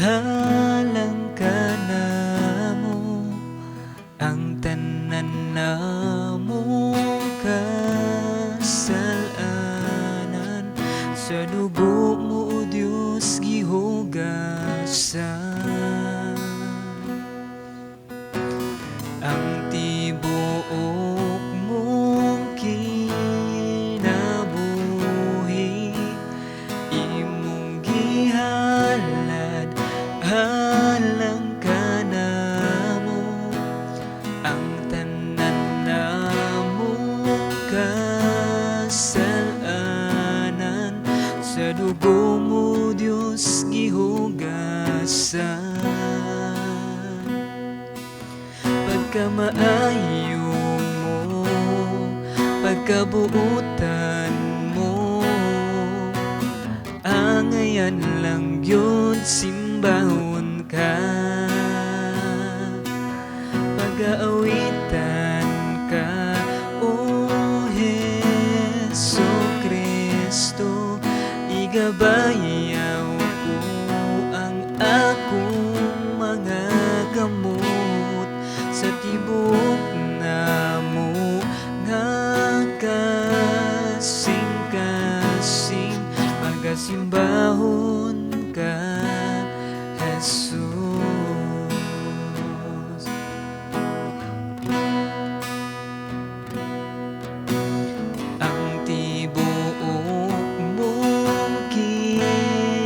halang ka na mo ang tanan na mo kasalanan, sa dugo mo o Diyos gihugasan. Ang tibuok mong kinabuhi imong gihalad, halang ka na mo ang tanan na mo kasalanan, sa dugo mo Diyos gihugasan. Pagkamaayo mo, pagkabuutan mo, angayan lang yun simbahon ka. Pag-aawitan ka, O Heso Kristo, igabayaw ko ang akong mga gamot sa tibuok na mo nga kasing-kasing, magasimbahon ka, Jesus. Ang tibuok mong kinabuhi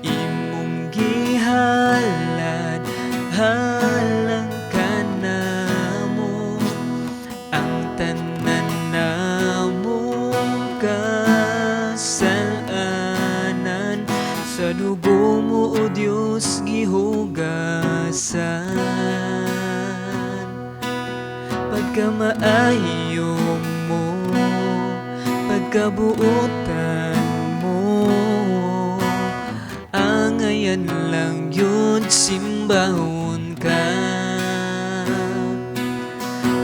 imong gihalad, halang ka na mo ang tanan na mo kasalanan, sa dugo mo o Diyos gihugasan. Pagkamaayo mo, pagkabuutan mo, angayan lang yun simbahon ka.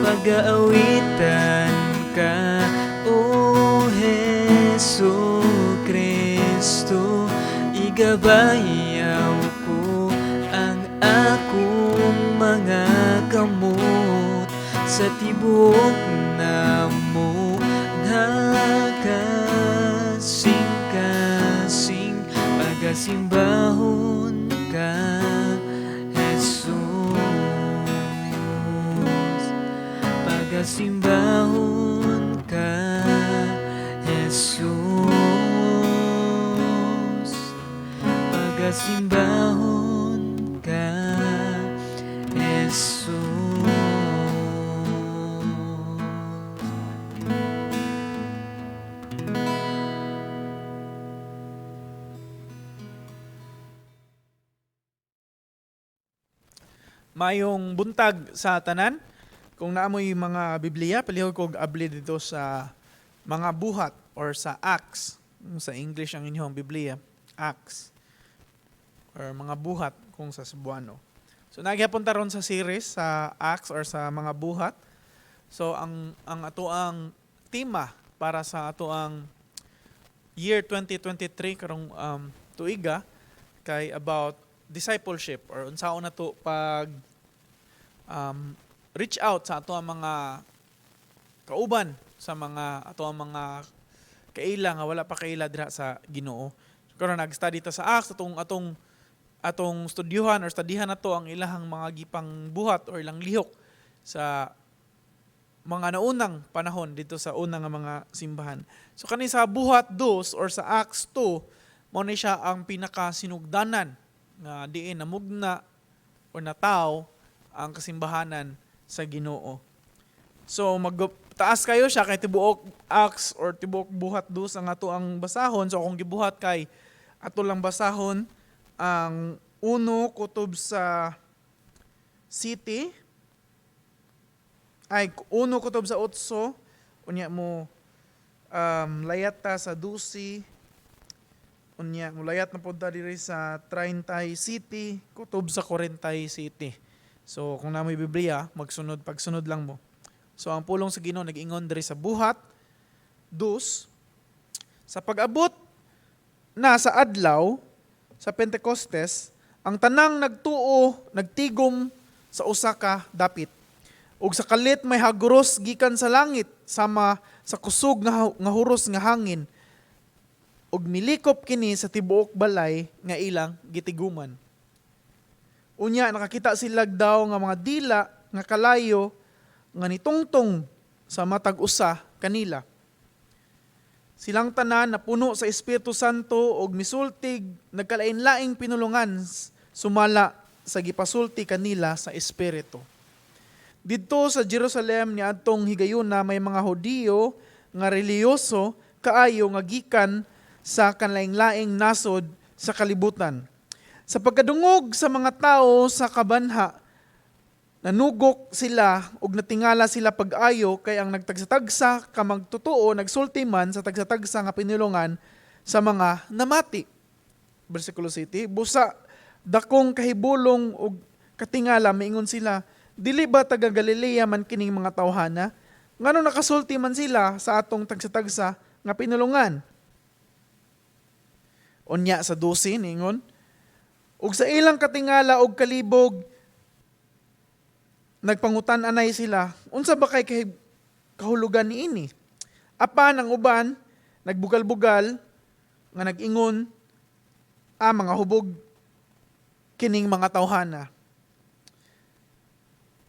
Pag-aawitan ka, O Heso Kristo, igabayaw ko ang akong mga kamot sa tibuok na mo nga kasing-kasing, magasimbahon ka, Jesus. Pagasimbahon ka, Jesus. Pagasimbahon ka, Jesus. Mayong buntag sa tanan. Kung naamoy mga Biblia, palihog kog abli dito sa mga buhat or sa Acts. Sa English ang inyong Biblia, Acts. Or mga buhat kung sa Cebuano. So naghihapon taron sa series sa Acts or sa mga buhat. So ang atoang tema para sa atoang year 2023 karong tuiga kay about discipleship or unsaon na to pag reach out sa ato ang mga kauban, sa mga ato ang mga kaila nga wala pa kaila dira sa Ginoo. So karon nag-study ta sa Acts atong studyuhan or studihan nato ang ilahang mga gipang buhat or ilang lihok sa mga naunang panahon dito sa unang nga mga simbahan. So kani sa buhat 2 or sa Acts 2 mao ni siya ang pinakasinugdanan nga diin namugna o nataw ang kasimbahanan sa Ginoo. So magtaas kayo siya kay tibuok Acts or tibuok buhat 2 ang ato ang basahon. So kung gibuhat kay ato lang basahon ang 1 kutob sa city ay 1 kutob sa 8 unya mo layat ta sa 12 unya mulayat na punta diri sa 30 city kutob sa 40 city. So kung namoy Biblia, pagsunod lang mo. So ang pulong sa Ginoo nag-ingon diri sa buhat 2 sa pag-abot na sa adlaw sa Pentecostes, ang tanang nagtuo, nagtigom sa usa ka dapit. Ug sa kalit may haguros gikan sa langit sama sa kusog nga huros nga hangin. Ug milikop kini sa tibuok balay nga ilang gitiguman. Unya nakakita sila daw nga mga dila nga kalayo nga nitungtong sa matag usa kanila. Silang tanan na puno sa Espiritu Santo ug misultig nagkalain-laing pinulungan sumala sa gipasulti kanila sa Espiritu. Didto sa Jerusalem niadtong higayuna may mga Hudiyo nga reliyoso kaayo nga gikan sa kanlaing-laing nasod sa kalibutan. Sa pagkadungog sa mga tao sa kabanha, nanugok sila ug natingala sila pag-ayo kay ang nagtagsa-tagsa ka magtotoo nagsulti man sa tagsa-tagsa nga pinulungan sa mga namati. Versikulo 7, busa dakong kahibulong ug katingala miingon sila, dili ba taga Galilea man kining mga tawhana? Ngano nakasulti man sila sa atong tagsa-tagsa nga pinulungan? Unya sa 12 ningon, ug sa ilang katingala ug kalibog nagpangutan-anay sila, unsa ba kay kahulugan niini? Apan ang uban nagbugal-bugal nga nag-ingon, mga hubog kining mga tawhana.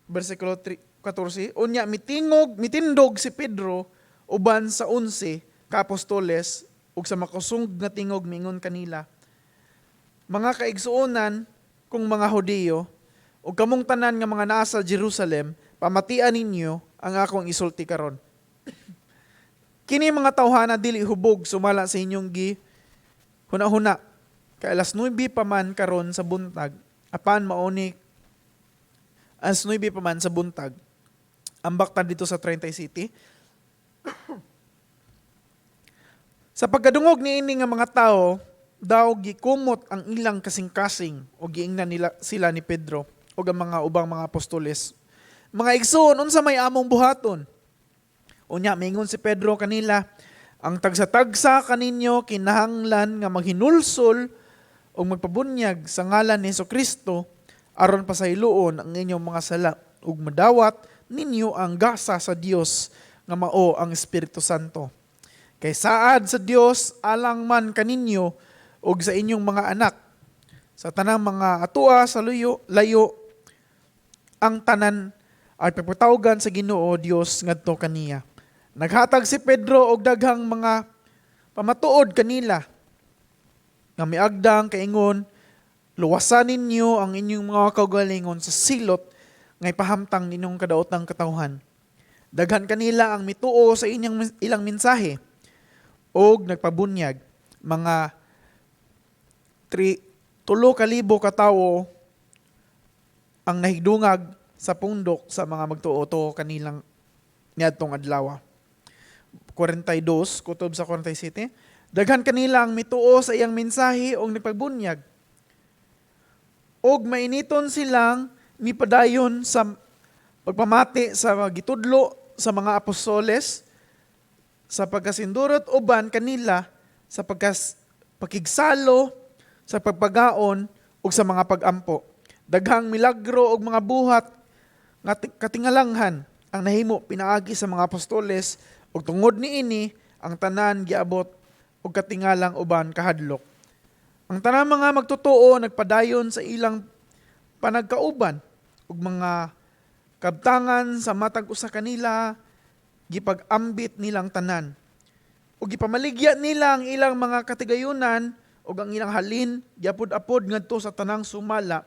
Versikulo 14, unya mitindog si Pedro uban sa 11 ka apostoles ug sa makusog nga tingog mingon kanila, mga kaigsuonan kung mga Hudiyo, ug kamong tanan nga mga naa sa Jerusalem, pamatian ninyo ang akong isulti karon. Kini mga tawhana dili hubog sumala sa inyong huna-huna, kay alas 9 pa man karon sa buntag, apan mauni alas 9 pa man sa buntag. Ambak ta dito sa 30 City. Sa pagkadungog niini nga mga tao, daw gikumot ang ilang kasing-kasing o giingnan nila sila ni Pedro o ang mga ubang mga apostoles. Mga igsoon, unsa may among buhaton? Unya, mingon si Pedro kanila, ang tagsa-tagsa kaninyo kinahanglan nga maghinulsol o magpabunyag sa ngalan ni Jesucristo aron pasayloon ang inyong mga sala ug madawat ninyo ang gasa sa Dios nga mao ang Espiritu Santo. Kay saad sa Dios alang man kaninyo ug sa inyong mga anak sa tanang mga atua sa layo ang tanan ay pagpatawgan sa Ginoo Dios ngadto kaniya. Naghatag si Pedro og daghang mga pamatuod kanila nga miagdang kaingon, luwasan ninyo ang inyong mga kaugalingon sa silot nga ipahamtang ninyong kadaotang katawhan. Daghan kanila ang mituo sa ilang mensahe og nagpabunyag, mga 3,000 ka tawo ang nahigdungag sa pundok sa mga magtuo kanilang niadtong adlaw. 42 kutob sa 47, daghan kanila ang mituo sa iyang mensahe og nagpagbunyag. Og mainiton silang mipadayon sa pagpamati sa gitudlo sa mga apostoles, sa pagkasindurot uban kanila sa pakigsalo, sa pagpagaon ug sa mga pagampo. Daghang milagro ug mga buhat nga katingalanghan ang nahimo pinaagi sa mga apostoles ug tungod niini ang tanan giabot og katingalang uban kahadlok. Ang tanang mga magtotoo nagpadayon sa ilang panagkauban ug mga kabtangan sa matag usa kanila, gipag-ambit nilang tanan. Ug gipamaligya nila ang ilang mga katigayunan ug ang ilang halin giapod-apod ngadto sa tanang sumala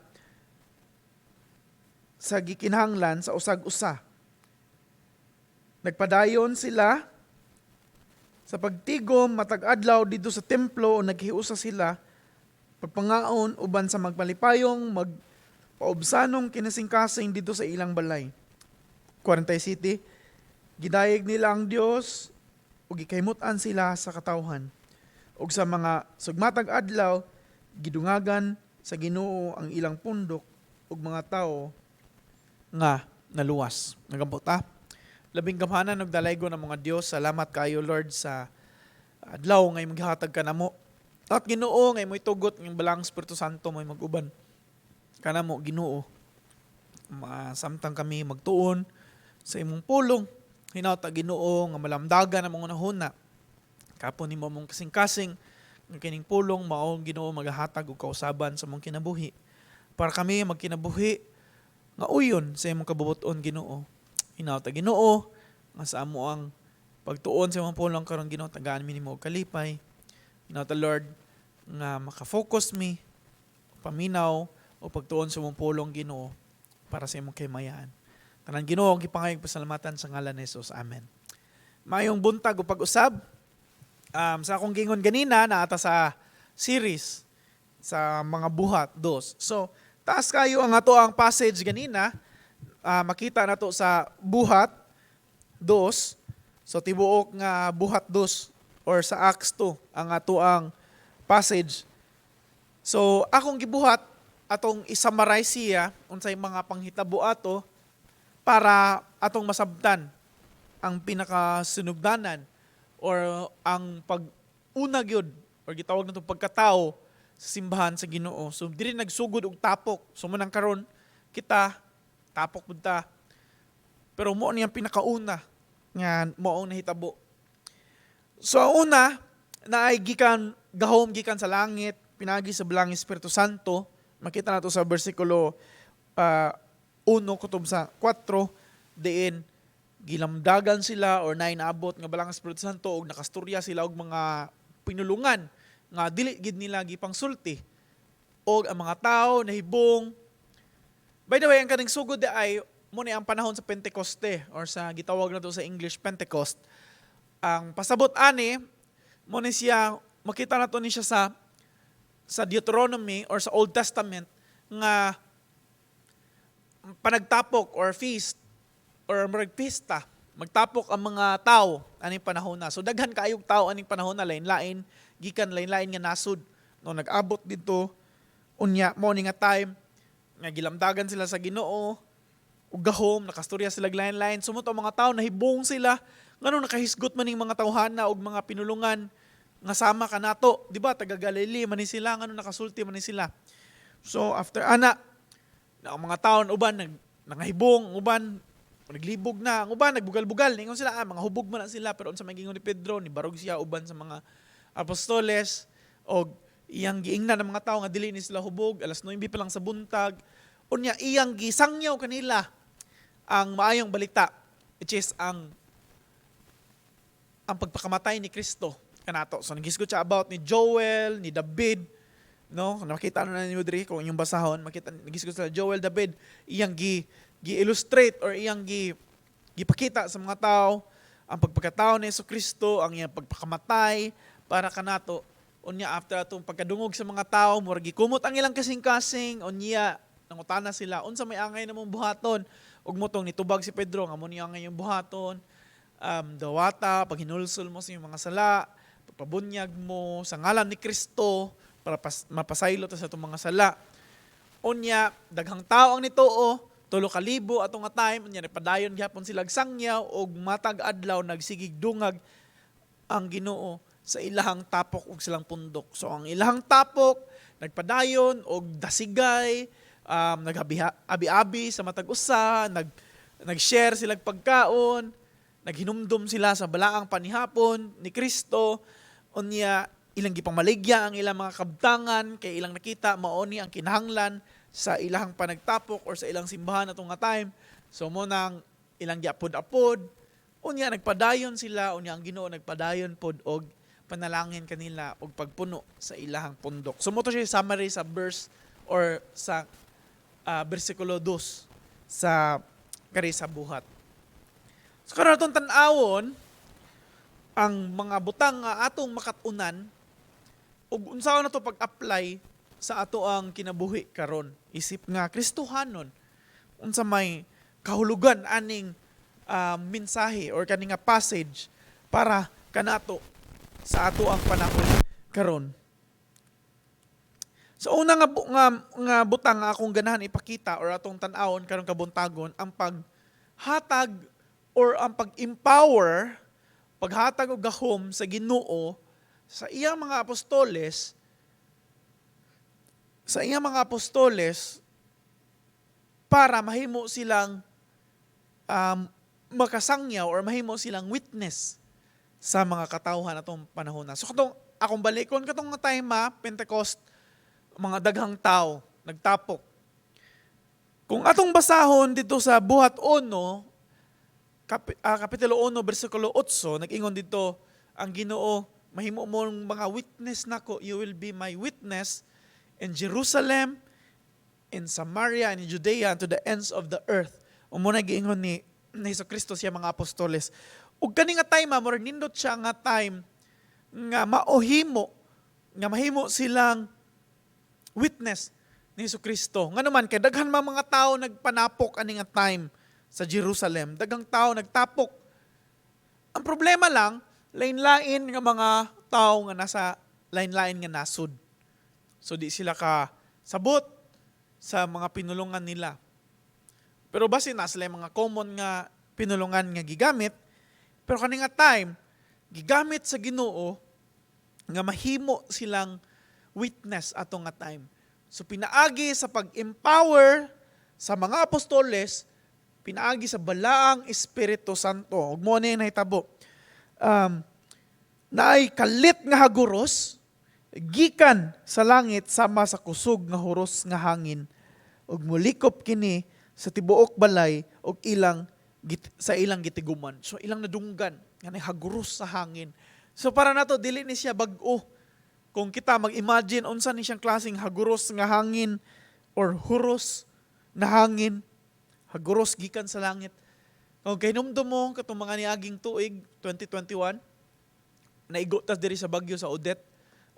sa gikinahanglan sa usag-usa. Nagpadayon sila sa pagtigom matag adlaw dito sa templo o naghiusa sila pagpangaon uban sa magpalipayong magpaubsanong kinasing-kasing dito sa ilang balay. 47, gidayeg nila ang Dios ug gikaymutan sila sa katawhan. Ug sa mga sugmatag adlaw gidungagan sa Ginoo ang ilang pundok ug mga tao nga naluwas. Nagambot ta. Labing gamhanan ug dalaygon ang mga Dios. Salamat kayo Lord sa adlaw nga maghatag ka namo At Ginoo ngay mo'y tugot ng balang Espiritu Santo mo'y mag-uban. Kana mo Ginoo. Samtang kami magtuon sa imong pulong. Hinawta Ginoo nga malamdagan ang mga nahuna. Kapon nimo mong kasing-kasing nga kining pulong mao Ginoo magahatag og kausaban sa mong kinabuhi. Para kami magkinabuhi nga uyon sa imong kabubuton Ginoo. Hinawta Ginoo nga sa amo ang pagtuon sa imong pulong karon Ginoo tagaan mi nimo og kalipay. Hinawta Lord nga makafocus mi paminaw o pagtuon sa imong pulong Ginoo para sa imong kaymayan. Tanan Ginoo ang gipangayog pasalamatan sa ngalan ni Jesus. Amen. Mayong buntag o pag-usab sa akong gingon ganina naata sa series sa mga buhat dos. So, taas kayo ang ato ang passage ganina. Makita nato sa buhat dos. So tibuok nga buhat dos or sa Acts 2 ang ato ang passage. So, akong gibuhat atong isummarize siya unsay mga panghitabo ato para atong masabtan ang pinakasunugdanan or ang pag-una gyud or gitawag nato pagkatao sa simbahan sa Ginoo. So diri nagsugod og tapok. So manang karon kita tapok pud ta. Pero mo ni ang pinakauna nga mao ang nahitabo. So una naay gikan gahom gikan sa langit, pinagi sa belang Espiritu Santo. Makita nato sa bersikulo 1 kutob sa 4 diin gilamdagan sila or nainabot nga balang Espiritu Santo og nakastorya sila og mga pinulungan nga dili gid nila gipangsulti og ang mga tao nahibong. By the way, ang kaning sugod ay mo ni ang panahon sa Pentecoste or sa gitawag nato sa English Pentecost. Ang pasabot ani mo ni siya makita nato ni siya sa Deuteronomy or sa Old Testament nga panagtapok or feast or magpista, magtapok ang mga tao aning panahon na. So daghan kaayong tao aning panahon na lain-lain, gikan lain-lain nga nasud no nag-abot dito unya mo ni nga time nga gilamdagan sila sa Ginoo ug gahom nakastorya sila lain-lain. Sumuto mga tao nahibong sila ngano nakahisgot man ning mga tawhana og mga pinulungan nga sama kanato, di ba? Taga Galilee man ni sila ngano nakasulti man ni sila. So after ana na ang mga taon uban nangahibong uban naglibog na. Ang uban, nagbugal-bugal. Ningon sila, mga hubog man na sila. Pero sa magingon ni Pedro, ni barog siya uban sa mga apostoles. O iyang giingnan ng mga tao nga dili ni sila hubog. 9:00 pa lang sa buntag. Unya, iyang gisangyaw kanila ang maayong balita. Which is ang pagpakamatay ni Kristo kanato. So, nagisgot siya about ni Joel, ni David. No? Nakita na ninyo diri kung inyong basahon. Nagisgot sila Joel, David. Iyang gi-illustrate or iyang gipakita sa mga tao ang pagpagkatao ni Jesucristo, ang iyang pagpakamatay para kanato. Unya after atong pagkadungog sa mga tao, murag gikumot ang ilang kasing-kasing, unya nangutana sila unsa may angay namong buhaton. Ug motong nitubag si Pedro nga mo ni angay yung buhaton. Dawata pag hinulsol mo sa iyong mga sala, pagpabunyag mo sa ngalan ni Kristo para mapasaylo ta sa itong mga sala. Unya daghang tao ang nituo 3,000 atong nga time, unya padayon gyapon sila sangyaw og matag adlaw nagsigig dungag ang Ginoo sa ilahang tapok ug silang pundok. So ang ilahang tapok nagpadayon og dasigay, naghabi-abi sa matag usa, nag-share sila pagkaon, naghinumdum sila sa balaang panihapon ni Kristo. Unya ilang gipamaligya ang ilang mga kabtangan kay ilang nakita mao ni ang kinahanglan sa ilahang panagtapok or sa ilang simbahan atong nga time. So mo nang ilang giapod-apod, unya nagpadayon sila, unya ang Ginoo nagpadayon pod og panalangin kanila og pagpuno sa ilahang pundok. So mo to siya summary sa verse or sa bersikulo 2 sa kari sa buhat. So karon atong tan-awon ang mga butang nga atong makatunan ug unsaon nato pag-apply sa ato ang kinabuhi karon. Isip nga Kristohanon unsa may kahulugan aning mensahe or kani nga passage para kanato sa ato ang panahon karon. So una nga butang nga akong ganahan ipakita or atong tan-awon karon kabuntagon ang paghatag or ang pag-empower, paghatag og gahom sa Ginoo sa iyang mga apostoles sa iyang mga apostoles para mahimo silang makasangyaw or mahimo silang witness sa mga katawhan atong panahon na. So katong akong balikon katong nga time Pentecost, mga daghang tao nagtapok. Kung atong basahon dito sa Buhat 1, Kapitulo 1, versikulo 8, nag-ingon dito, ang Ginoo, mahimo mong mga witness nako, you will be my witness in Jerusalem, in Samaria, and in Judea, and to the ends of the earth. Umuna giingon ni Jesucristo siya mga apostoles. Ug kani nga time, murag nindot siya nga time nga mauhimo, nga mahimo silang witness ni Jesucristo. Nga naman, kay daghan mga tao nagpanapok ani nga time sa Jerusalem. Daghang tao nagtapok. Ang problema lang, lain-lain nga mga tao nga nasa lain-lain nga nasud. So di sila ka sabot sa mga pinulungan nila. Pero basi na sila mga common nga pinulungan nga gigamit. Pero kani nga time, gigamit sa Ginoo nga mahimo silang witness atong nga time. So pinaagi sa pag-empower sa mga apostoles, pinaagi sa balaang Espiritu Santo. Ug mo ni nahitabo. Naay kalit nga haguros gikan sa langit sama sa kusog nga huros nga hangin ug mulikop kini sa tibuok balay ug sa ilang gitiguman. So ilang nadunggan nga haguros sa hangin. So para nato dili ni siya bag-o. Kung kita mag-imagine unsa ni siyang klaseng haguros nga hangin or huros na hangin, haguros gikan sa langit. Kung kahinumdum mo katong mga niaging tuig 2021, naigo tas diri sa bagyo sa Odette,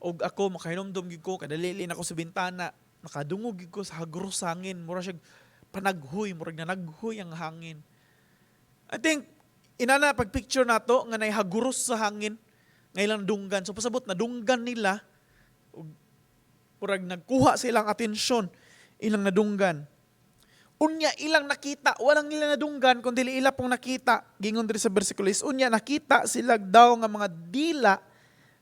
og ako makahinumdum gid ko, kadalili na ako sa bintana, nakadungog gid ko sa haguros sa hangin, mura siya panaghoy, murag nanaghoy ang hangin. I think inana pag picture nato nga nay haguros sa hangin, ngailang dunggan. So pasabot na dunggan nila, ug murag nagkuha sa ilang atensyon, ilang nadunggan. Unya ilang nakita, walang nila nadunggan, kundi ila pong nakita. Gingon diri sa bersikulo is, unya nakita sila daw nga mga dila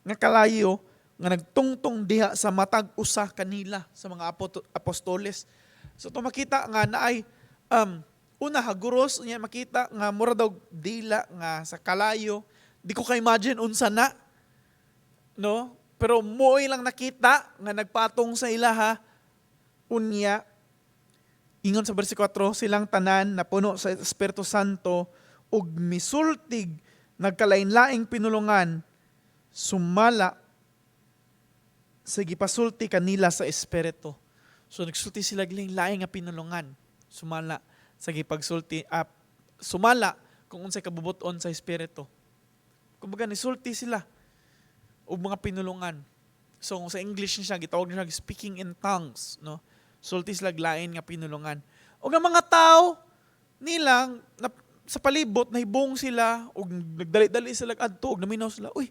nga kalayo nga nagtungtong diha sa matag usa kanila sa mga apostoles. So to makita nga naay una haguros, unya makita nga mura daw dila nga sa kalayo. Di ko ka-imagine unsa na, no? Pero mo'y lang nakita nga nagpatong sa ilaha, unya ingon sa versikulo 4, silang tanan na puno sa Espiritu Santo ug misultig nagkalain-laing pinulungan sumala sa gipasulti kanila sa Espiritu. So nagsulti sila lain-laing nga pinulungan sumala sa gipagsulti sumala kung unsay kabubuton sa Espiritu. Kumbaga nisulti sila og mga pinulungan. So kung sa English niya gitawag niya speaking in tongues, no? Sulti sila lain nga pinulungan. O nga mga tao nilang sa palibot nahibong sila og nagdali-dali sila adto og naminaw sila. Uy,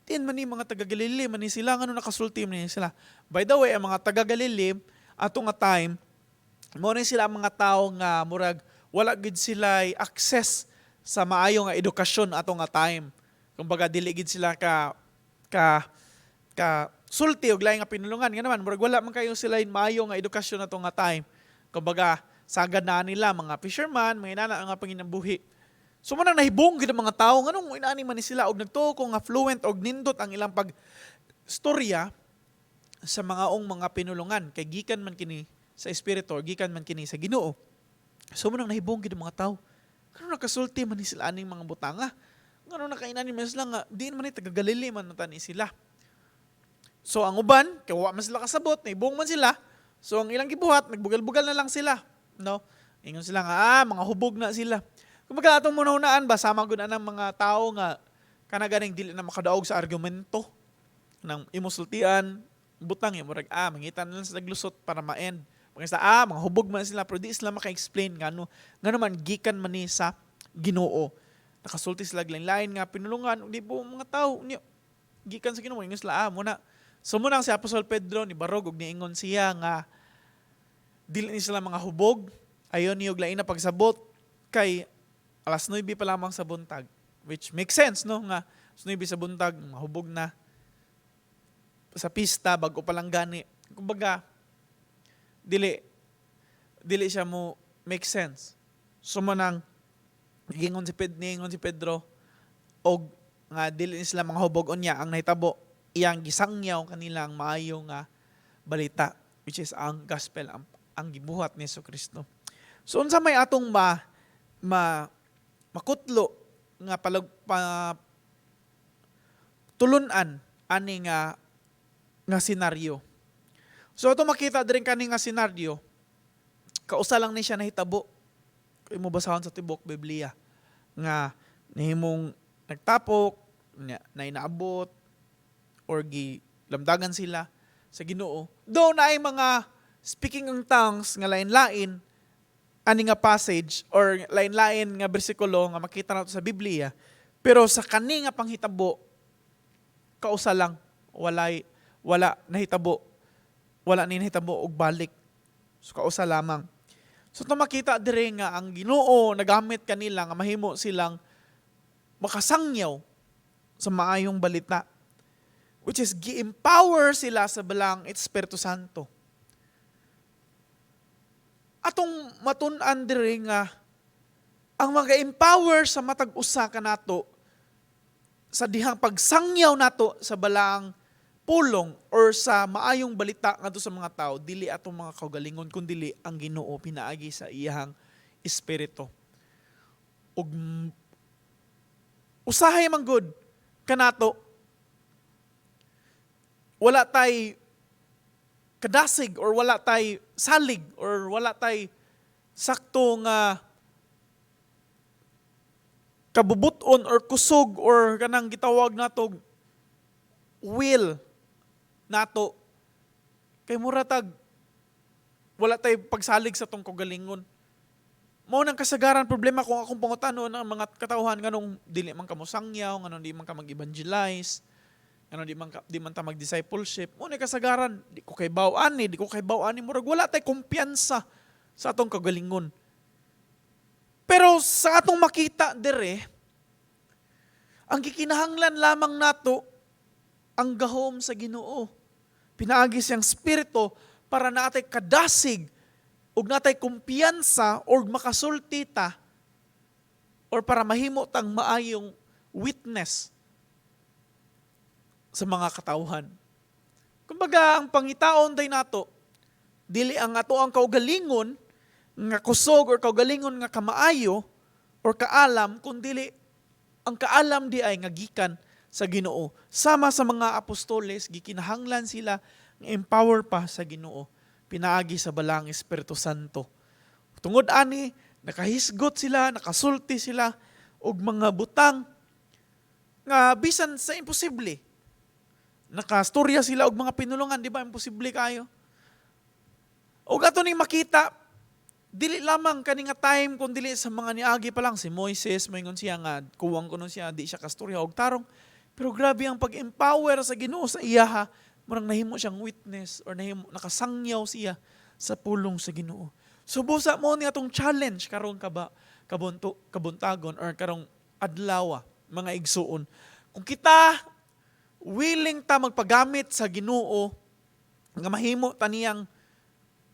tin man ni mga taga-Galileo man ni sila ngano nakasulti man ni sila. By the way, ang mga taga-Galileo ato nga time mo rin sila ang mga tao nga murag wala gid sila access sa maayo nga edukasyon ato nga time. Kumbaga dili gid sila ka sulti og lain nga pinulungan nga naman murag wala man kayo sila maayo nga edukasyon ato nga time. Kumbaga sagad na nila mga fisherman, mga inana nga panginambuhi. So man nahibong gid ang mga tao nganong inaani man ni sila og nagtuo ko nga fluent og nindot ang ilang pagstorya sa mga pinulungan kay gikan man kini sa espiritu or gikan man kini sa Ginoo. So man nahibong gid ang mga tao. Ngano nakasulti man ni sila aning mga butanga? Ngano nakainani man sila nga diin man ni taga Galileo man tani sila. So ang uban, kaya wa man sila kasabot, naibong man sila. So ang ilang gibuhat, nagbugal-bugal na lang sila. No? Ingon sila nga, mga hubog na sila. Kung baga atong muna-unaan ba, sama gud ng mga tao nga kanaganing dili na makadaog sa argumento ng imusultian, butang yung murag, mangitan na lang sa naglusot para ma-end. Mga hubog man sila, pero di sila maka-explain nga man gikan man ni sa Ginoo. Nakasulti sila lain-lain nga pinulungan, di po mga tao, gikan sa Ginoo, ingon sila, muna. So muna si Apostol Pedro ni barog og niingon siya nga dili ni sila mga hubog, ayon niyog lain na pagsabot kay alas 9 pa lamang sa buntag, which makes sense no nga 9 sa buntag mahubog na sa pista bago pa lang gani. Kumbaga dili siya mo make sense. Sumanang gingon si Pedro og nga dili ni sila mga hubog unya ang nahitabo iyang gisangyaw kanilang maayo nga balita, which is ang gospel, ang gibuhat ni Jesucristo. So unsa may atong makutlo nga tulunan ani nga senaryo. So ato makita din kani nga senaryo, kausa lang ni siya nahitabo. Kung mo basahon sa tibok Biblia nga nahimong nagtapok, na inaabot or gilamdagan sila sa Ginoo. Though na ay mga speaking ng tongues nga lain-lain ani nga passage or lain-lain nga bersikulo nga makita nato sa Biblia, pero sa kani nga panghitabo kausa lang, wala nahitabo og balik. So kausa lamang. So ito makita dire nga ang Ginoo nagamit kanila nga mahimo silang makasangyaw sa maayong balita, which is gi-empower sila sa balang Espiritu Santo. Atong matun-an dire nga ang mga-empower sa matag usa kanato sa dihang pagsangyaw nato sa balang pulong or sa maayong balita ngadto sa mga tao, dili atong mga kaugalingon kundi ang Ginoo pinaagi sa iyang espiritu. Ug usahay man gud kanato, wala tay kadasig or wala tay salig or wala tay sakto nga kabubuton or kusog or kanang gitawag nato will nato. Kay muratag wala tay pagsalig sa tong kaugalingon. Mao nang kasagaran problema kung akong pangutanon ang mga katawhan nganong dili man ka mosangyaw, nganong di man ka mag-evangelize, nganong di man ta mag-discipleship. Mao nang kasagaran, di ko kay baw-ani, murag wala tay kumpiyansa sa atong kaugalingon. Pero sa atong makita dire, ang gikinahanglan lamang nato ang gahom sa Ginoo. Pinaagi siyang spirito para natay kadasig ug natay kumpiyansa or makasulti ta or para mahimo tang maayong witness sa mga katawhan. Kumbaga ang pangitaon day nato dili ang ato ang kaugalingon nga kusog or kaugalingon nga kamaayo or kaalam, kundi ang kaalam di ay nga gikan sa Ginoo. Sama sa mga apostoles, gikinahanglan sila nga empower pa sa Ginoo. Pinaagi sa balang Espiritu Santo. Tungod ani, nakahisgot sila, nakasulti sila, og mga butang nga bisan sa imposible. Nakastorya sila og mga pinulungan, di ba? Imposible kayo. Og ato ning makita, dili lamang kani nga time kung dili sa mga niagi pa lang si Moises, moingon siya nga kuwang kuno siya, di siya kastorya og tarong. Pero grabe ang pag-empower sa Ginoo sa iyaha, murang nahimo siyang witness or nakasangyaw siya sa pulong sa Ginoo. So busa mo ni atong challenge karon kabuntagon or karong adlaw mga igsuon. Kung kita willing ta magpagamit sa Ginoo nga mahimo taniyang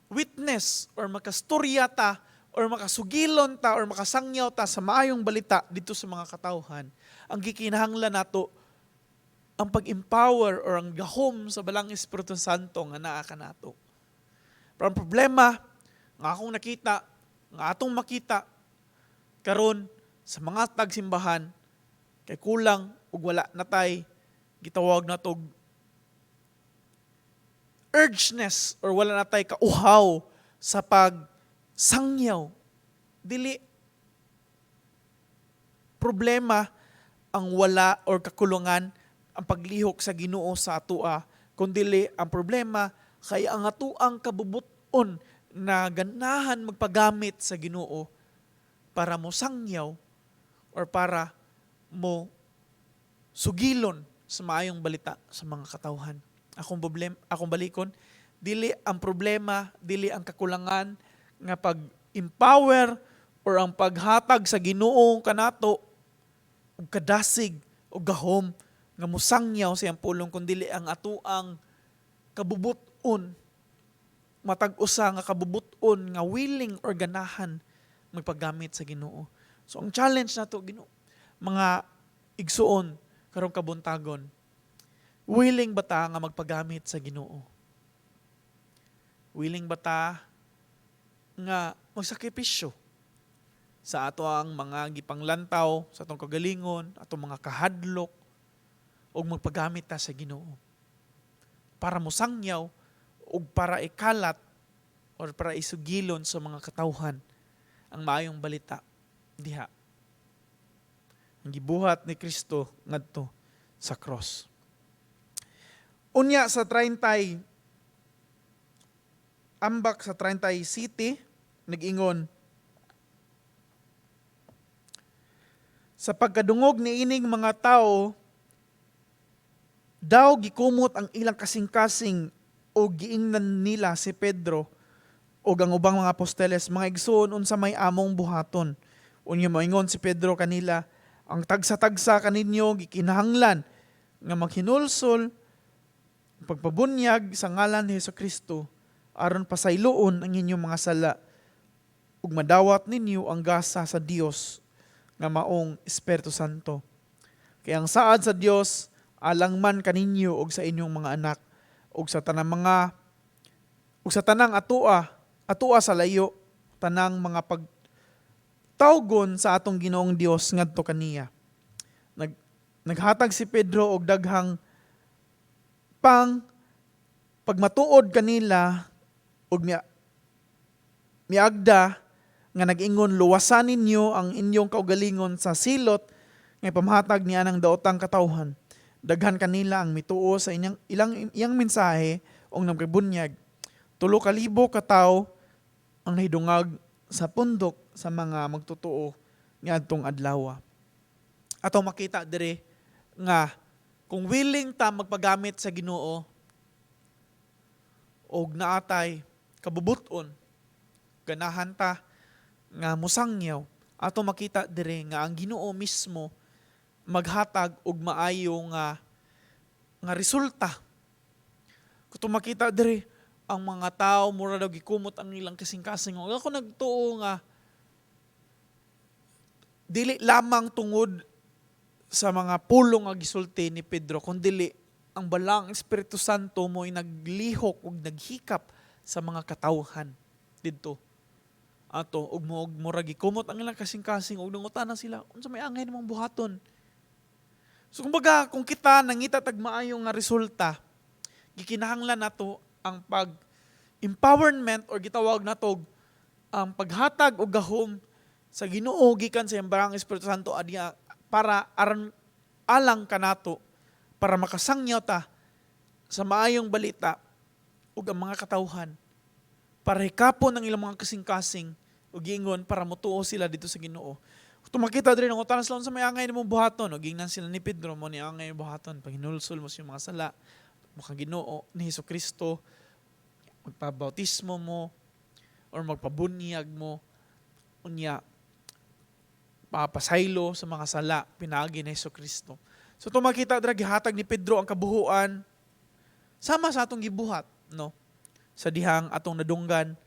witness or makastorya ta or makasugilon ta or makasangyaw ta sa maayong balita dito sa mga katawhan, ang gikinahanglan nato ang pag-empower or ang gahom sa balang Espiritu Santo nga naa kanato. Pero ang problema nga akong nakita, nga atong makita karon sa mga tagsimbahan kay kulang ug wala natay gitawag natog urgeness or wala natay kauhaw sa pagsangyaw. Dili problema ang wala or kakulungan ang paglihok sa Ginoo sa atua, kundi ang problema kay ang atuang kabubuton na ganahan magpagamit sa Ginoo para mo sangyaw or para mo sugilon sa maayong balita sa mga katawhan. Akong balikon, dili ang problema, dili ang kakulangan nga pag-empower or ang paghatag sa Ginoo kanato ug kadasig ug gahom nga musangyaw siyang pulong, kundi ang atuang kabubuton matag usa nga kabubuton nga willing or ganahan magpagamit sa Ginoo. So ang challenge nato Ginoo, mga igsuon karong kabuntagon, willing ba ta nga magpagamit sa Ginoo? Willing ba ta nga magsakripisyo sa ato ang mga gipanglantaw, sa atong kagalingon, atong mga kahadlok, o magpagamit ta sa Ginoo para musangyaw o para ikalat o para isugilon sa mga katawhan ang maayong balita diha. Ang gibuhat ni Kristo ngadto sa cross. Unya sa 30 ambak sa 30 city nag-ingon, sa pagkadungog ni ining mga tao, daw gikumot ang ilang kasing-kasing o giingnan nila si Pedro o ang ubang mga aposteles, mga igsoon unsa may among buhaton. Unya moingon si Pedro kanila, ang tagsa-tagsa kaninyo gikinahanglan nga maghinulsol pagpabunyag sa ngalan ni Hesukristo aron pasayloon ang inyong mga sala ug madawat ninyo ang gasa sa Dios nga maong Espiritu Santo. Kaya ang saad sa Dios alang man kaninyo ug sa inyong mga anak ug sa tanang atua sa layo, tanang mga pagtawgon sa atong Ginoong Dios ngadto kaniya. Naghatag si Pedro og daghang pagmatuod kanila ug miagda nga nag-ingon, luwasan ninyo ang inyong kaugalingon sa silot nga pamahatag niya ng daotang katawhan. Daghan kanila ang mituo sa iyang mensahe o nagbunyag. 3,000 ka tawo ang nahidungag sa pundok sa mga magtutuo niadtong adlaw. Ato makita dire nga kung willing ta magpagamit sa Ginoo og naatay kabubuton, ganahan ta nga musangyaw, ato makita dire nga ang Ginoo mismo maghatag og maayo nga resulta. Kung makita dire ang mga tao mura daw gikumot ang ilang kasing-kasing. Og ako nagtuo nga dili lamang tungod sa mga pulong nga gisulti ni Pedro, kundi ang balang Espiritu Santo mo'y naglihok ug naghikap sa mga katawhan didto. Ato ug mura gikumot ang ilang kasing-kasing ug nangutana sila unsa may angay nimong buhaton. So kumbaga kung kita nangita tag maayo nga resulta, gikinahanglan nato ang pag-empowerment or gitawag nato ang paghatag og gahom sa Ginoo gikan sa iyang Espiritu Santo adya para alang kanato para makasangyaw ta sa maayong balita ug ang mga katawhan para hikapon ang ilang mga kasing-kasing ug giingon para motuo sila dito sa Ginoo. Kung makita diri ng utanan sila sa may angay nimong buhaton, o gingnan sila ni Pedro mo ni angay buhaton, paghinulsol mo sa mga sala, makang Ginoo ni Hesukristo, magpabautismo mo, or magpabunyag mo, unya, papasaylo sa mga sala, pinagi ni Hesukristo. So ito makita dira, gihatag ni Pedro ang kabuhuan, sama sa atong gibuhat, no? Sa dihang atong nadunggan,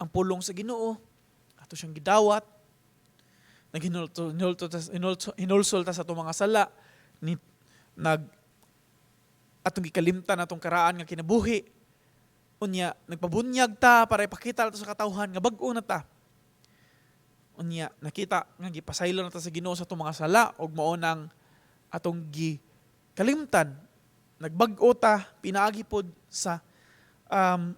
ang pulong sa Ginoo, ato siyang gidawat, hinulsol ta sa itong mga sala, atong gikalimtan atong karaan nga kinabuhi, unya, nagpabunyag ta para ipakita ta sa katawhan nga bag-o na ta. Unya, nakita nga gipasaylo na ta sa Ginoo sa itong mga sala, og maunang atong gikalimtan, nagbag-o ta, pinaagi pod sa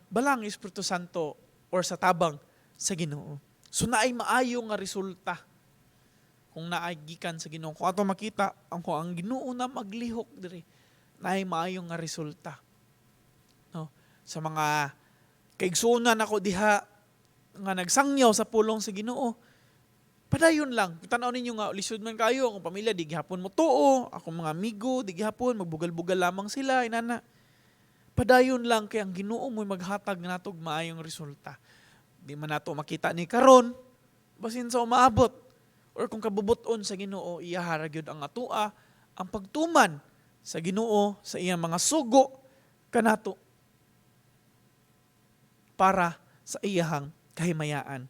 balang Espiritu Santo or sa tabang sa Ginoo. So naay maayo nga resulta kung naagikan sa Ginoo. Kung ato makita, ang Ginoo na maglihok diri, naay maayo nga resulta. No? Sa mga kaigsunan ako diha nga nagsangyaw sa pulong sa Ginoo, padayon lang. Tanaw ninyo nga, lisod man kayo, akong pamilya, di gihapon mo tuo, akong mga amigo, di gihapon, magbugal-bugal lamang sila, inana. Padayon lang, kaya ang Ginoo mo'y maghatag natog maayong resulta. Di man nato makita ni karon, basin sa umaabot, or kung kabubuton sa Ginoo, iyahara gyud ang atua, ang pagtuman sa Ginoo, sa iyang mga sugo, kanato. para sa iyahang kahimayaan.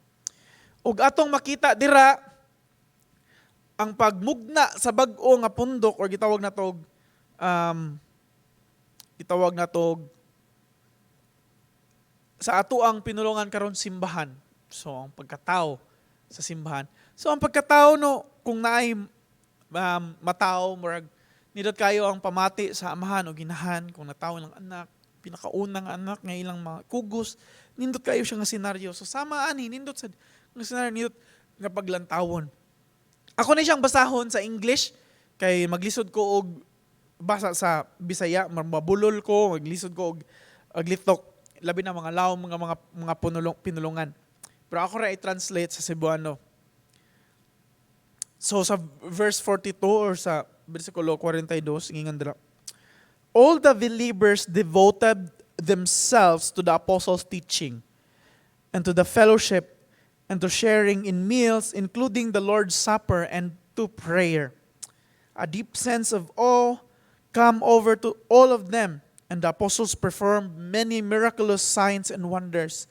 Ug atong makita dira ang pagmugna sa bag-o nga pundok or gitawag na tog sa ato ang pinulungan karon simbahan. So ang pagkatao sa simbahan. So ang pagkatao no kung naay matao murag nidot kayo ang pamati sa amahan o ginahan kung natawo lang anak, pinakaunang anak nga ilang mga kugos, nindot kayo siya nga senaryo. So sama ani nindot sa nga senaryo nindot nga paglantawon. Ako na siyang basahon sa English kay maglisod ko og basa sa Bisaya, mabulol ko, maglisod ko og litok labi na mga laom mga pinulungan. Pero ako ra i-translate sa Cebuano. So sa verse 42 or sa versikulo 42, ingan dira. All the believers devoted themselves to the apostles' teaching and to the fellowship and to sharing in meals, including the Lord's Supper and to prayer. A deep sense of awe come over to all of them, and the apostles performed many miraculous signs and wonders.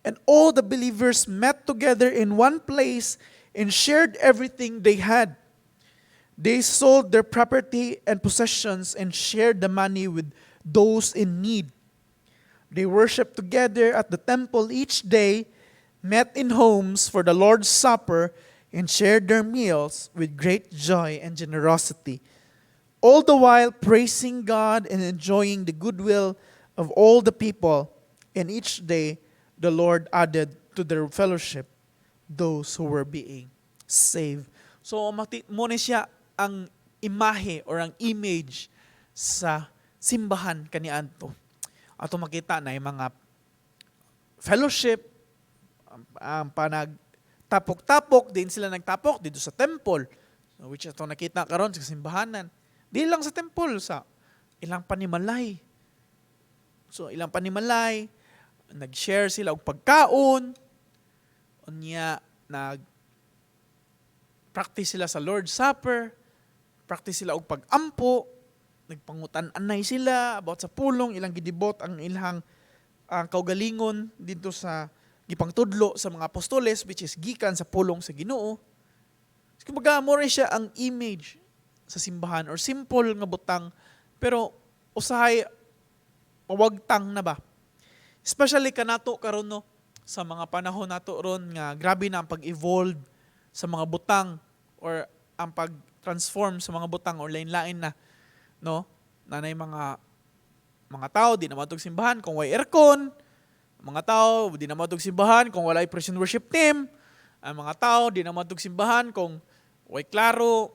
And all the believers met together in one place and shared everything they had. They sold their property and possessions and shared the money with those in need. They worshiped together at the temple each day, met in homes for the Lord's Supper, and shared their meals with great joy and generosity, all the while praising God and enjoying the goodwill of all the people. And each day the Lord added to their fellowship those who were being saved. So mo ni siya ang imahe or ang image sa simbahan kaniadto. Ato makita na yung mga fellowship, ang panagtapok-tapok, din sila nagtapok dito sa temple, which ato nakita karon sa simbahanan. Di lang sa temple, sa ilang panimalay. So ilang panimalay, nag-share sila og pagkaon, unya nag-practice sila sa Lord's Supper, practice sila og pag-ampo, nagpangutan-anay sila about sa pulong, ilang gidibot ang ilang kaugalingon dito sa gipangtudlo sa mga apostoles, which is gikan sa pulong sa Ginoo. So, kumbaga, more siya ang image sa simbahan or simple nga butang, pero usahay mawagtang na ba? Especially kanato karon no, sa mga panahon nato ron nga grabe na ang pag-evolve sa mga butang or ang pag-transform sa mga butang or lain-lain na no, nanay mga tao di na matug simbahan kung way aircon, mga tao di na matug simbahan kung wala praise and worship team, ang mga tao di na matug simbahan kung way klaro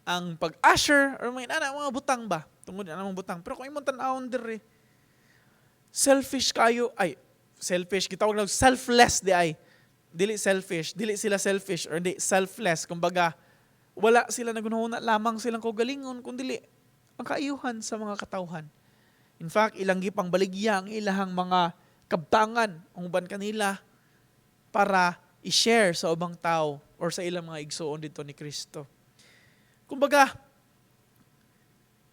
ang pag-usher or mga butang ba tungod na mga butang. Pero kung imong tan-awon diri, selfish kayo, selfish, gitawag na selfless di ay. Dili selfish, dili sila selfish or di selfless. Kumbaga, wala sila nagunahuna lamang silang kaugalingon, kundi ang kaayuhan sa mga katawhan. In fact, ilang gipang baligya ang ilahang mga kabtangan, uban kanila para i-share sa ubang tao or sa ilang mga igsoon dito ni Kristo. Kumbaga,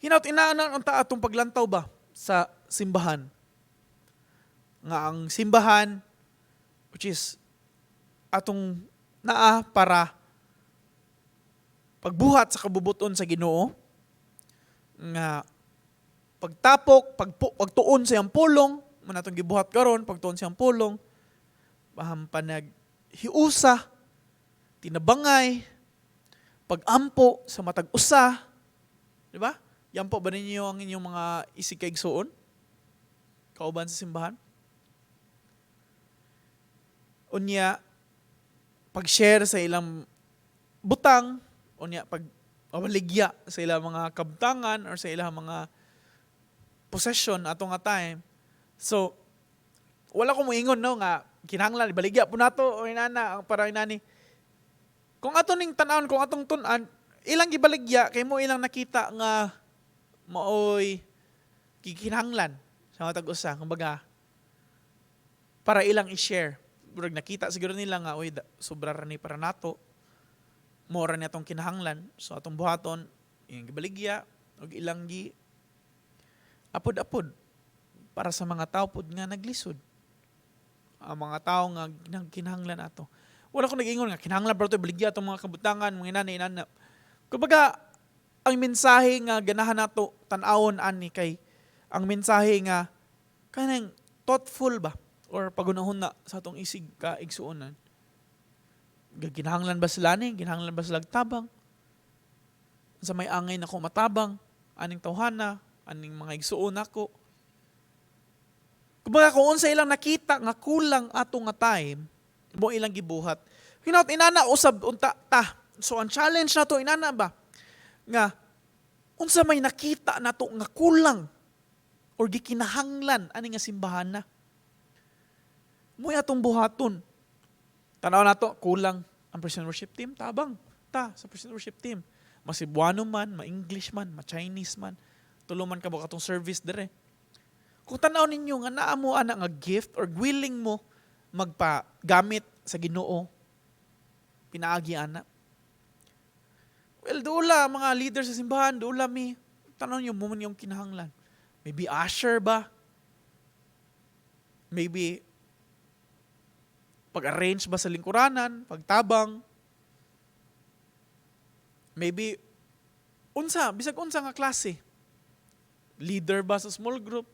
hinaut-inaanan ang atong paglantaw ba sa simbahan? Nga ang simbahan, which is atong naa para pagbuhat sa kabubuton sa Ginoo, nga pagtapok, pagtuon sa iyang pulong, manatong gibuhat karon, pagtuon sa iyang pulong, panaghiusa, tinabangay, pag-ampo sa matag usa, di ba? Yan po ba ninyo ang inyong mga isikaigsoon? Kauban sa simbahan? Unya, pag-share sa ilang butang, unya, pag-awaligya sa ilang mga kabtangan or sa ilang mga possession ato nga time. So, wala ko moingon no nga kinahanglan ibaligya po nato o inana para inani. Kung ato ning tan-awon, kung atong tun-an, ilang gibaligya kay mo ilang nakita nga maoy kikinahanglan sa matag usa, kumbaga para ilang i-share. Burag nakita siguro nila nga oy sobra ra ni para nato. Mora ni atong kinahanglan. So atong buhaton iyang gibaligya og ilang gi apod-apod para sa mga tao pod nga naglisod. ang mga tao nga kinahanglan nato. Wala ko nag-ingon nga kinahanglan bro to baligya atong mga kabutangan, mga inana. Kumbaga ang mensahe nga ganahan nato tan-awon ani kay ang mensahe nga kanang thoughtful ba or pagunahon na sa atong isig ka igsuonan. Ginahanglan ba sila ni? Ginahanglan ba sila tabang? Sa may angay na ko matabang, aning tawhana, aning mga igsuon ako. Kumbaga kung unsa ilang nakita nga kulang ato nga time, mo ilang gibuhat. Hinaut inana usab unta ta. So ang challenge nato inana ba nga unsa may nakita nato nga kulang or gikinahanglan ani nga simbahan na. Mo atong buhaton. Tanaw nato kulang ang Christian worship team, tabang ta sa Christian worship team. Masibuano man, ma-English man, ma-Chinese man, tuluman ka ba katong service dire. Kung tanaw ninyo nga naa mo ana nga gift or willing mo magpagamit sa Ginoo, pinaagi ana. Well, doula mga leaders sa simbahan, doula mi, tanaw niyo mo man yung kinahanglan. Maybe usher ba? Maybe pag-arrange ba sa lingkuranan, pagtabang, maybe bisag unsa nga klase. Leader ba sa small group?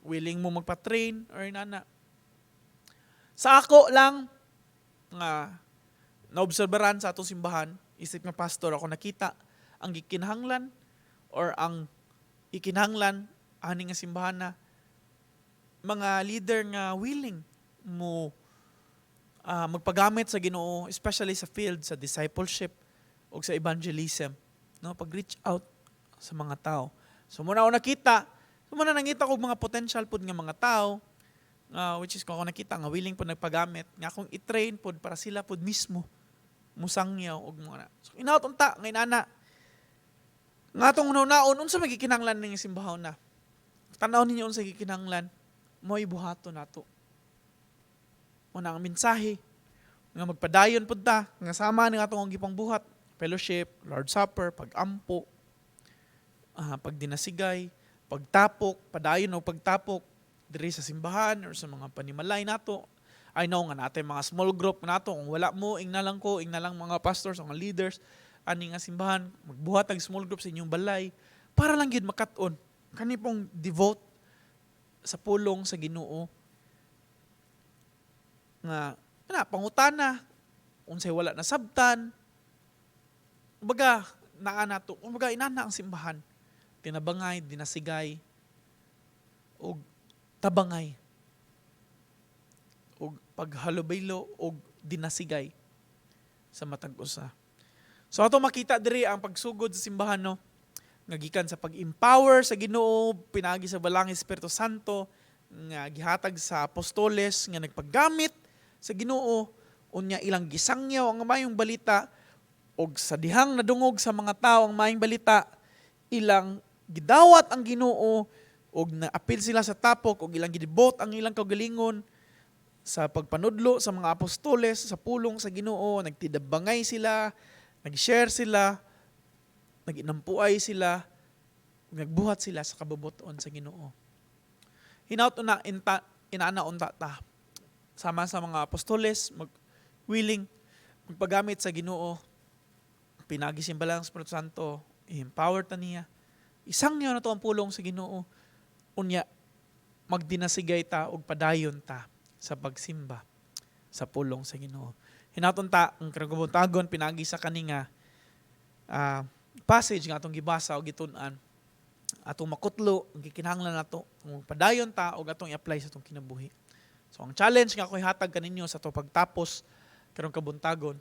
Willing mo magpa-train or nana. Sa ako lang nga naobserbaran sa atong simbahan, isip nga pastor ako nakita ang gikinahanglan or ang ikinahanglan ani nga simbahan na mga leader nga willing mo magpagamit sa Ginoo, especially sa field sa discipleship o sa evangelism, no, pag-reach out sa mga tao. So muna ako nakita ko mga potential pud nga mga tao, which is kung ako nakita nga willing pud nagpagamit, nga akong i-train pud para sila pud mismo musangyaw og mga. So inaot unta nga inana. Nga atong unaon unsa magikinahanglan ning simbahon na. Tanaw ninyo unsa gikinahanglan, mo'y buhaton nato. Una ang mensahe nga magpadayon pud ta nga sama ning atong gipang buhat, fellowship, Lord's Supper, pag-ampo, pagdinasigay, pagtapok, padayon o pagtapok diri sa simbahan or sa mga panimalay nato. I know nga natin mga small group nato, kung wala mo ing na lang mga pastors o mga leaders ani nga simbahan, magbuhat ang small group sa inyong balay para lang gyud makat-on kani pong devote sa pulong sa Ginoo nga pangutana unsay wala na sabtan. Kumbaga naa nato, kumbaga inana ang simbahan, tinabangay, dinasigay og tabangay og paghalubilo og dinasigay sa matag usa. So ato makita diri ang pagsugod sa simbahan, no, nga gikan sa pag-empower sa Ginoo, pinaagi sa balang Espiritu Santo nga gihatag sa apostoles nga nagpaggamit sa Ginoo, unya ilang gisangyaw ang mayong balita og sa dihang nadungog sa mga tao ang mayong balita, ilang gidawat ang Ginoo og naapil sila sa tapok og ilang gidibot ang ilang kaugalingon sa pagpanudlo sa mga apostoles sa pulong sa Ginoo, nagtidabangay sila, nag-share sila, naginampuay sila, nagbuhat sila sa kabubuton sa Ginoo. Hinaut na inaana unta ta sama sa mga apostoles, willing magpagamit sa Ginoo, pinagisimba lang sa Espiritu Santo, i-empower ta niya. Isang niya na to ang pulong sa Ginoo, unya magdinasigay ta og padayon ta sa pagsimba sa pulong sa Ginoo. Hinaton ta ang kagubuntagon pinagi sa kaninga passage nga atong gibasa og gitun-an, atong makutlo ang gikinahanglan nato kung padayon ta og atong i-apply sa atong kinabuhi. So ang challenge nga ako ihatag kaninyo sa to pagtapos karong kabuntagon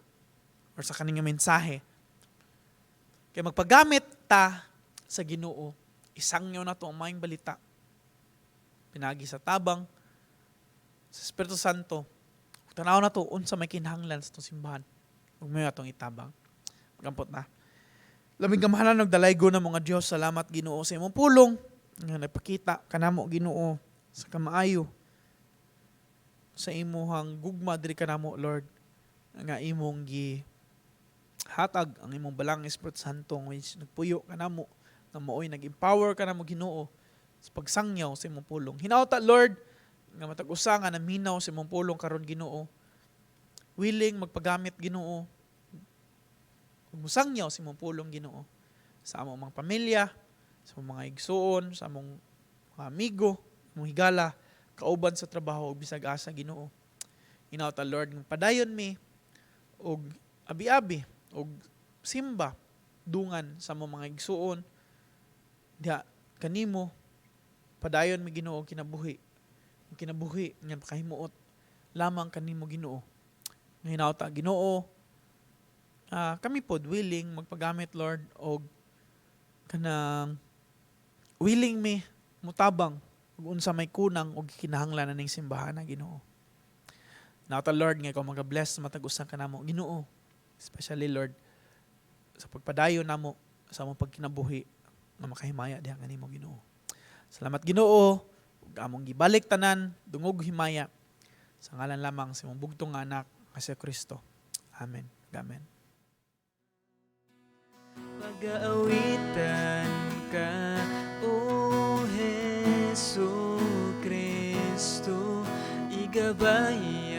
or sa kaninga mensahe kay magpagamit ta sa Ginoo, isangyo na to ang maayong balita, pinagi sa tabang sa Espiritu Santo, tanaw na to unsa may kinahanglan sa itong simbahan, ug may atong itabang. Magampot na. Lamig kamahalan ng dalaygo ng mga Diyos, salamat Ginoo sa imong pulong nga nagpakita kanamo Ginoo sa kamaayo sa imuhang gugma diri kanamo Lord, nga imong hatag ang imong balang Espiritu Santo which nagpuyo kanamo nga maoy nag-empower kanamo Ginoo sa pagsangyaw sa imong pulong. Hinauta Lord nga matag usa nga naminaw sa imong pulong karon Ginoo. Willing magpagamit Ginoo. Ug musangyaw sa imong pulong Ginoo sa among mga pamilya, sa among mga igsuon, sa among mga amigo, among higala, kauban sa trabaho ug bisag asa Ginoo. Hinawta Lord ng padayon mi og abi-abi og simba dungan sa among mga igsuon diha kanimo padayon mi Ginoo og kinabuhi. Ang kinabuhi nga makahimuot lamang kanimo Ginoo. Nga hinawta Ginoo, kami pod willing magpagamit Lord og kanang willing mi mutabang ug unsa may kunang og kinahanglan ning simbahan na Ginoo. Hinawta Lord nga ikaw mag-bless matag usa kanamo Ginoo. Especially Lord sa pagpadayon namo sa among pagkinabuhi nga makahimaya diha kanimo Ginoo. Salamat Ginoo ug among gibalik tanan dungog himaya sa ngalan lamang sa imong bugtong nga anak nga si Kristo. Amen. Amen. Pag-aawitan ka, O Jesu Kristo, igabay